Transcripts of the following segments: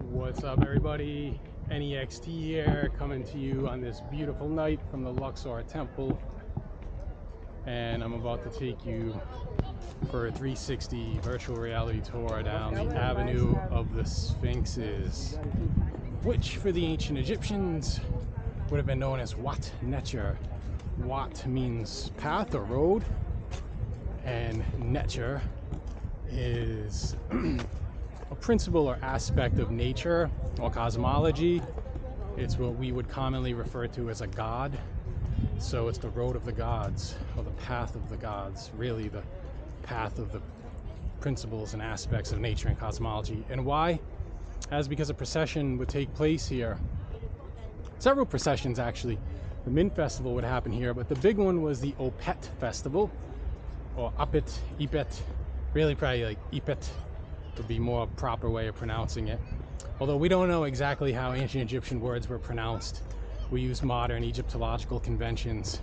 What's up, everybody? Anyextee here, coming to you on this beautiful night from the Luxor Temple, and I'm about to take you for a 360 virtual reality tour down the Avenue of the Sphinxes, which for the ancient Egyptians would have been known as Wat Necher. Wat means path or road, and Necher is a principle or aspect of nature or cosmology. It's what we would commonly refer to as a god. So it's the road of the gods, or the path of the gods, really the path of the principles and aspects of nature and cosmology. And why? As because a procession would take place here. Several processions, actually. The Min Festival would happen here, but the big one was the Opet Festival, or Opet, really probably like Opet would be more proper way of pronouncing it. Although we don't know exactly how ancient Egyptian words were pronounced. We use modern Egyptological conventions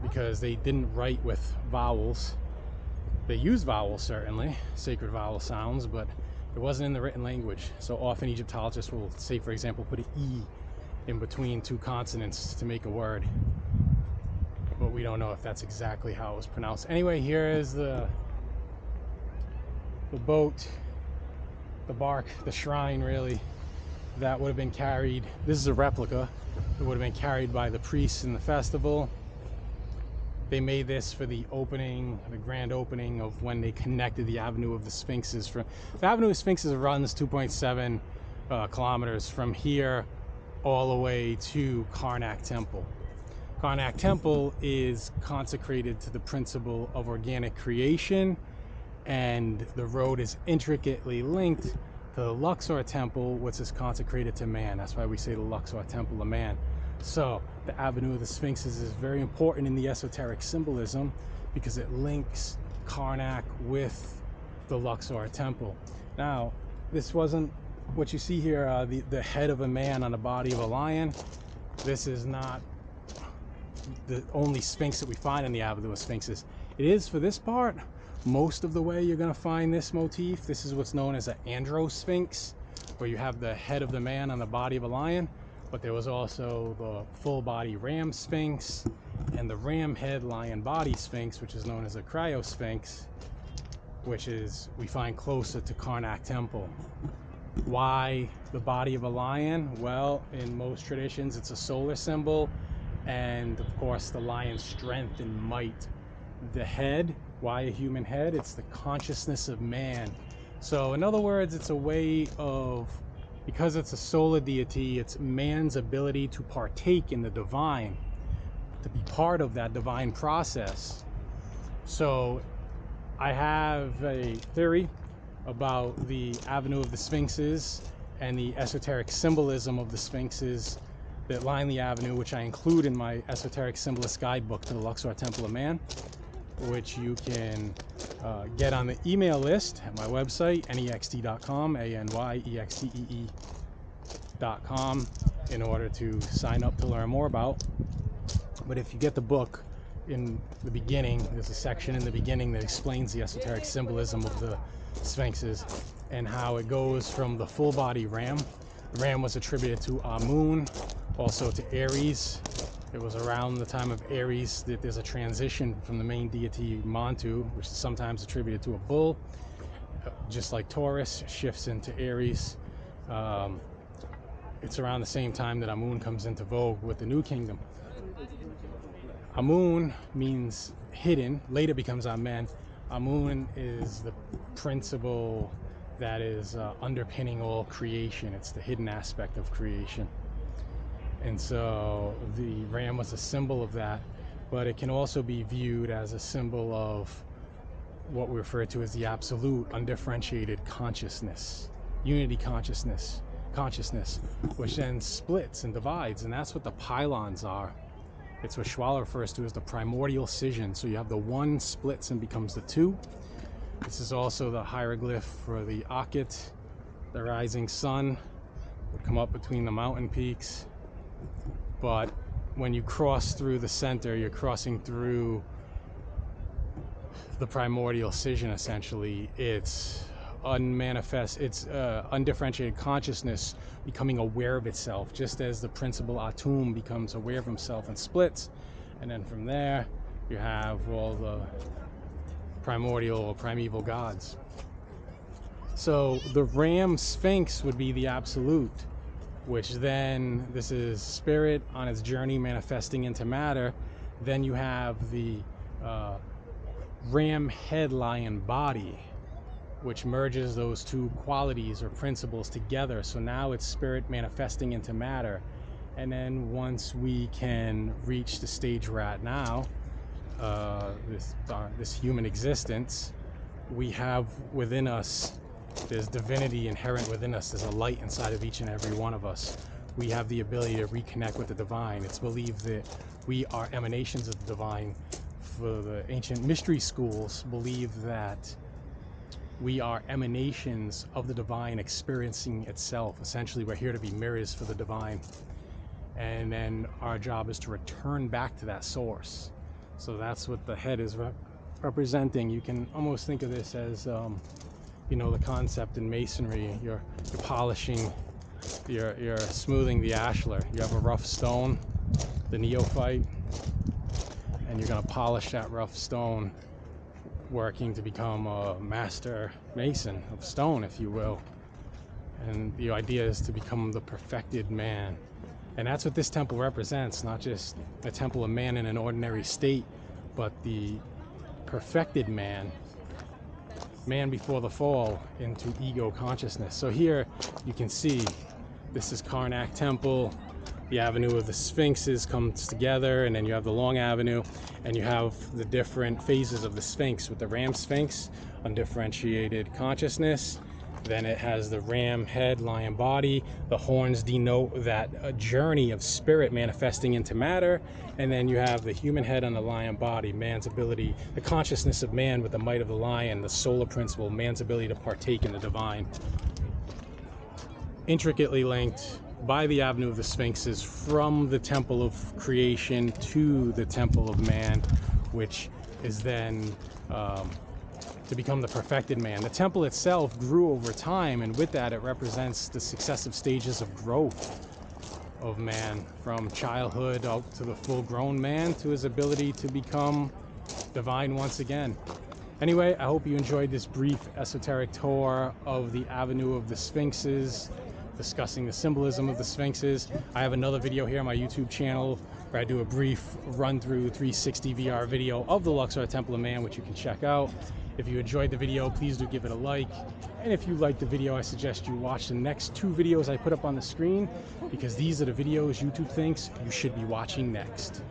because they didn't write with vowels. They used vowels, certainly, sacred vowel sounds, but it wasn't in the written language. So often Egyptologists will say, for example, put an E in between two consonants to make a word. But we don't know if that's exactly how it was pronounced. Anyway, here is the boat, the bark, the shrine, really, that would have been carried. This is a replica. It would have been carried by the priests in the festival. They made this for the opening, the grand opening of when they connected the Avenue of the Sphinxes. The Avenue of Sphinxes runs 2.7 kilometers from here all the way to Karnak Temple. Karnak Temple is consecrated to the principle of organic creation, and the road is intricately linked to the Luxor Temple, which is consecrated to man. That's why we say the Luxor Temple of man. So the Avenue of the Sphinxes is very important in the esoteric symbolism because it links Karnak with the Luxor Temple. Now, this wasn't what you see here, the head of a man on the body of a lion. This is not the only Sphinx that we find in the Avenue of Sphinxes. It is, for this part, most of the way you're going to find this motif. This is what's known as an andro-sphinx, where you have the head of the man on the body of a lion, but there was also the full body ram sphinx and the ram head lion body sphinx, which is known as a cryo-sphinx, which is we find closer to Karnak Temple. Why the body of a lion? Well, in most traditions it's a solar symbol, and of course the lion's strength and might. The head, why a human head? It's the consciousness of man. So in other words, it's a way of, because it's a solar deity, it's man's ability to partake in the divine, to be part of that divine process. So I have a theory about the Avenue of the Sphinxes and the esoteric symbolism of the Sphinxes that line the avenue, which I include in my Esoteric Symbolist Guidebook to the Luxor Temple of Man, which you can get on the email list at my website, anyextee.com, ANYEXTEE.com, in order to sign up to learn more about. But if you get the book, in the beginning, there's a section in the beginning that explains the esoteric symbolism of the Sphinxes and how it goes from the full body ram. The ram was attributed to Amun, also to Aries. It was around the time of Aries that there's a transition from the main deity Montu, which is sometimes attributed to a bull, just like Taurus shifts into Aries. It's around the same time that Amun comes into vogue with the New Kingdom. Amun means hidden, later becomes Amen. Amun is the principle that is underpinning all creation. It's the hidden aspect of creation. And so the ram was a symbol of that, but it can also be viewed as a symbol of what we refer to as the absolute, undifferentiated consciousness, unity consciousness, which then splits and divides, and that's what the pylons are. It's what Schwaller refers to as the primordial scission. So you have the one splits and becomes the two. This is also the hieroglyph for the Opet, the rising sun would come up between the mountain peaks. But when you cross through the center, you're crossing through the primordial scission, essentially. It's undifferentiated consciousness becoming aware of itself, just as the principal Atum becomes aware of himself and splits. And then from there, you have all the primordial or primeval gods. So the Ram Sphinx would be the absolute, which then, this is spirit on its journey manifesting into matter. Then you have the ram head lion body, which merges those two qualities or principles together. So now it's spirit manifesting into matter. And then once we can reach the stage we're at now, this human existence, we have within us, there's divinity inherent within us. There's a light inside of each and every one of us. We have the ability to reconnect with the divine. It's believed that we are emanations of the divine. For the ancient mystery schools, believe that we are emanations of the divine experiencing itself. Essentially, we're here to be mirrors for the divine. And then our job is to return back to that source. So that's what the head is representing. You can almost think of this as, you know, the concept in masonry. You're polishing, you're smoothing the ashlar. You have a rough stone, the neophyte, and you're going to polish that rough stone, working to become a master mason of stone, if you will. And the idea is to become the perfected man. And that's what this temple represents, not just a temple of man in an ordinary state, but the perfected man, man before the fall, into ego consciousness. So here you can see, this is Karnak Temple. The avenue of the Sphinxes comes together, and then you have the long avenue, and you have the different phases of the Sphinx, with the Ram Sphinx, undifferentiated consciousness. Then it has the ram head, lion body. The horns denote that journey of spirit manifesting into matter. And then you have the human head and the lion body, man's ability, the consciousness of man with the might of the lion, the solar principle, man's ability to partake in the divine. Intricately linked by the avenue of the Sphinxes from the temple of creation to the temple of man, which is then to become the perfected man. The temple itself grew over time, and with that it represents the successive stages of growth of man, from childhood up to the full-grown man, to his ability to become divine once again. Anyway, I hope you enjoyed this brief esoteric tour of the avenue of the Sphinxes, discussing the symbolism of the Sphinxes. I have another video here on my YouTube channel where I do a brief run-through 360 VR video of the Luxor Temple of Man, which you can check out. If you enjoyed the video, please do give it a like. And if you liked the video, I suggest you watch the next two videos I put up on the screen, because these are the videos YouTube thinks you should be watching next.